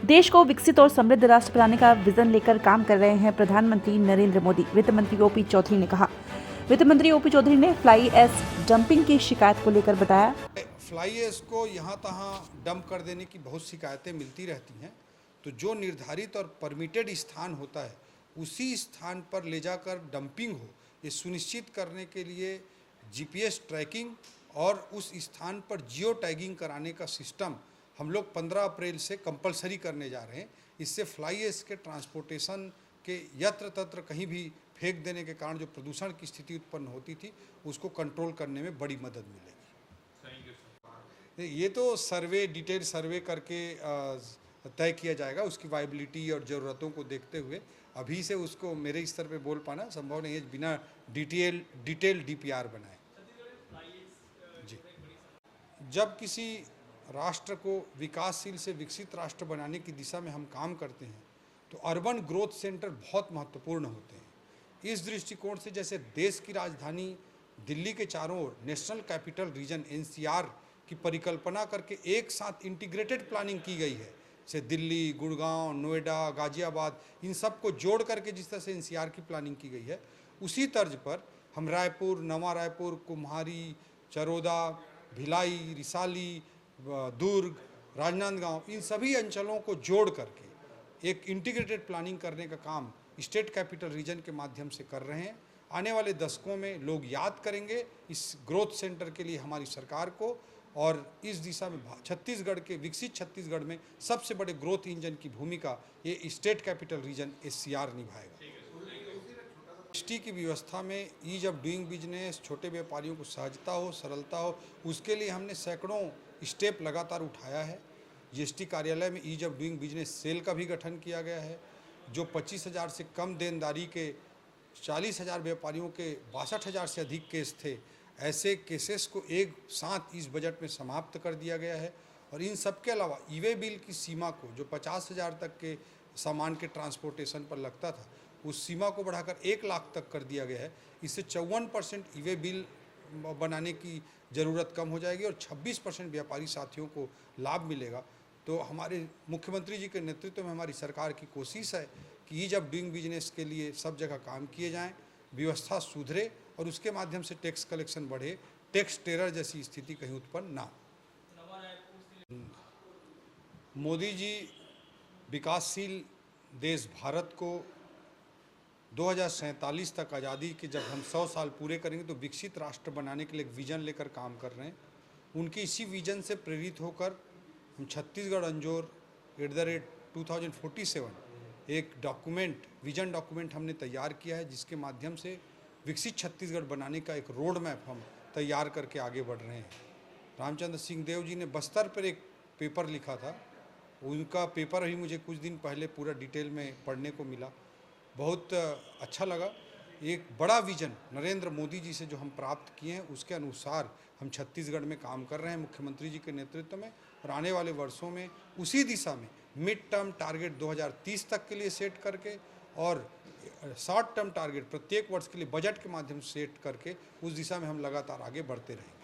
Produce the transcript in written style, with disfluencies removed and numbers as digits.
देश को विकसित और समृद्ध राष्ट्र बनाने का विजन लेकर काम कर रहे हैं प्रधानमंत्री नरेंद्र मोदी। वित्त मंत्री ओपी चौधरी ने कहा। वित्त मंत्री ओपी चौधरी ने फ्लाई ऐश डंपिंग की शिकायत को लेकर बताया, फ्लाई ऐश को यहाँ तहाँ डंप कर देने की बहुत शिकायतें मिलती रहती हैं, तो जो निर्धारित और परमिटेड स्थान होता है उसी स्थान पर ले जाकर डंपिंग हो, ये सुनिश्चित करने के लिए जीपीएस ट्रैकिंग और उस स्थान पर जियो टैगिंग कराने का सिस्टम हम लोग 15 अप्रैल से कंपलसरी करने जा रहे हैं। इससे फ्लाई ऐश के ट्रांसपोर्टेशन के यत्र तत्र कहीं भी फेंक देने के कारण जो प्रदूषण की स्थिति उत्पन्न होती थी उसको कंट्रोल करने में बड़ी मदद मिलेगी। ये तो सर्वे, डिटेल सर्वे करके तय किया जाएगा। उसकी वायबिलिटी और ज़रूरतों को देखते हुए अभी से उसको मेरे स्तर पे बोल पाना संभव नहीं है बिना डिटेल डीपीआर बनाए। जी, जब किसी राष्ट्र को विकासशील से विकसित राष्ट्र बनाने की दिशा में हम काम करते हैं तो अर्बन ग्रोथ सेंटर बहुत महत्वपूर्ण होते हैं। इस दृष्टिकोण से जैसे देश की राजधानी दिल्ली के चारों ओर नेशनल कैपिटल रीजन एनसीआर की परिकल्पना करके एक साथ इंटीग्रेटेड प्लानिंग की गई है, जैसे दिल्ली, गुड़गांव, नोएडा, गाजियाबाद, इन सब को जोड़ करके जिस तरह से एनसीआर की प्लानिंग की गई है, उसी तर्ज पर हम रायपुर, नवा रायपुर, कुम्हारी, चरोदा, भिलाई, रिसाली, दुर्ग, राजनांदगांव, इन सभी अंचलों को जोड़ करके एक इंटीग्रेटेड प्लानिंग करने का काम स्टेट कैपिटल रीजन के माध्यम से कर रहे हैं। आने वाले दशकों में लोग याद करेंगे इस ग्रोथ सेंटर के लिए हमारी सरकार को, और इस दिशा में छत्तीसगढ़ के विकसित छत्तीसगढ़ में सबसे बड़े ग्रोथ इंजन की भूमिका ये स्टेट कैपिटल रीजन एससीआर निभाएगा। जीएसटी की व्यवस्था में ईज ऑफ डूइंग बिजनेस, छोटे व्यापारियों को सहजता हो, सरलता हो, उसके लिए हमने सैकड़ों स्टेप लगातार उठाया है। जीएसटी कार्यालय में ease of doing business cell का भी गठन किया गया है। जो 25,000 से कम देनदारी के 40,000 व्यापारियों के 62,000 से अधिक केस थे, ऐसे केसेस को एक साथ इस बजट में समाप्त कर दिया गया है। और इन सब के अलावा ईवे बिल की सीमा को, जो 50,000 तक के सामान के ट्रांसपोर्टेशन पर लगता था, उस सीमा को बढ़ाकर 1 लाख तक कर दिया गया है। इससे 54% ईवे बिल बनाने की ज़रूरत कम हो जाएगी और 26% व्यापारी साथियों को लाभ मिलेगा। तो हमारे मुख्यमंत्री जी के नेतृत्व में हमारी सरकार की कोशिश है कि ईज ऑफ डूइंग बिजनेस के लिए सब जगह काम किए जाएं, व्यवस्था सुधरे और उसके माध्यम से टैक्स कलेक्शन बढ़े, टैक्स टेरर जैसी स्थिति कहीं उत्पन्न ना हो। मोदी जी विकासशील देश भारत को 2047 तक आज़ादी के जब हम 100 साल पूरे करेंगे तो विकसित राष्ट्र बनाने के लिए एक विज़न लेकर काम कर रहे हैं। उनकी इसी विज़न से प्रेरित होकर हम छत्तीसगढ़ अंजोर @2047 एक डॉक्यूमेंट, विजन डॉक्यूमेंट हमने तैयार किया है, जिसके माध्यम से विकसित छत्तीसगढ़ बनाने का एक रोड मैप हम तैयार करके आगे बढ़ रहे हैं। रामचंद्र सिंह देव जी ने बस्तर पर एक पेपर लिखा था, उनका पेपर ही मुझे कुछ दिन पहले पूरा डिटेल में पढ़ने को मिला, बहुत अच्छा लगा। एक बड़ा विजन नरेंद्र मोदी जी से जो हम प्राप्त किए हैं उसके अनुसार हम छत्तीसगढ़ में काम कर रहे हैं मुख्यमंत्री जी के नेतृत्व में, और आने वाले वर्षों में उसी दिशा में मिड टर्म टारगेट 2030 तक के लिए सेट करके और शॉर्ट टर्म टारगेट प्रत्येक वर्ष के लिए बजट के माध्यम से सेट करके उस दिशा में हम लगातार आगे बढ़ते रहेंगे।